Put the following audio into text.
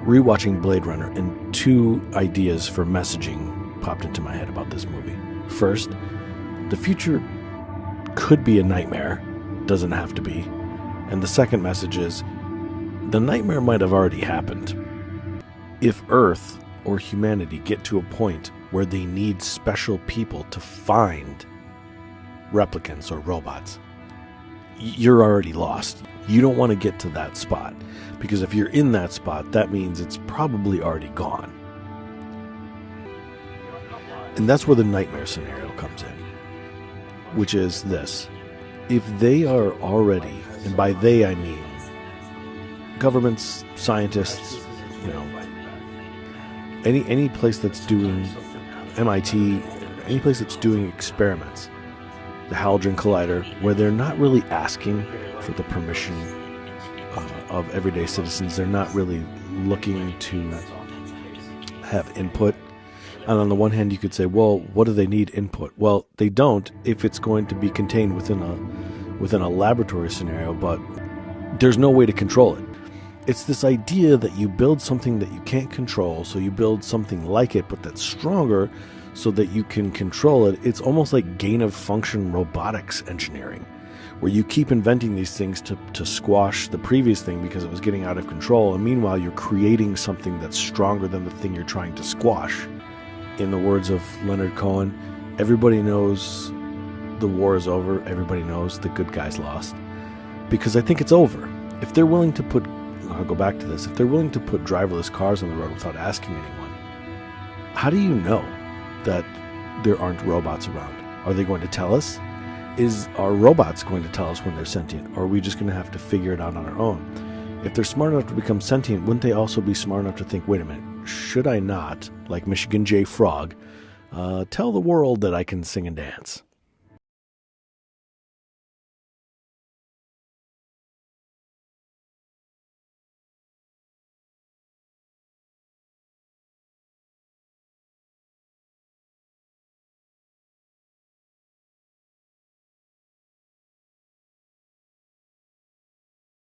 rewatching Bladerunner, and two ideas for messaging popped into my head about this movie. First, the future could be a nightmare, doesn't have to be. And the second message is, the nightmare might have already happened. If Earth or humanity get to a point where they need special people to find replicants or robots, you're already lost. You don't want to get to that spot, because if you're in that spot, that means it's probably already gone. And that's where the nightmare scenario comes in, which is this. If they are already, and by they I mean governments, scientists, any place that's doing MIT, any place that's doing experiments, the Hadron Collider, where they're not really asking for the permission of everyday citizens. They're not really looking to have input. And on the one hand, you could say, well, what do they need input? Well, they don't if it's going to be contained within a laboratory scenario, but there's no way to control it. It's this idea that you build something that you can't control, so you build something like it, but that's stronger so that you can control it. It's almost like gain-of-function robotics engineering, where you keep inventing these things to squash the previous thing because it was getting out of control, and meanwhile you're creating something that's stronger than the thing you're trying to squash. In the words of Leonard Cohen, everybody knows the war is over, everybody knows the good guys lost. Because I think it's over. If they're willing to put, I'll go back to this, if they're willing to put driverless cars on the road without asking anyone, how do you know that there aren't robots around? Are they going to tell us? Are robots going to tell us when they're sentient? Or are we just going to have to figure it out on our own? If they're smart enough to become sentient, wouldn't they also be smart enough to think, wait a minute, should I not, like Michigan J. Frog, tell the world that I can sing and dance?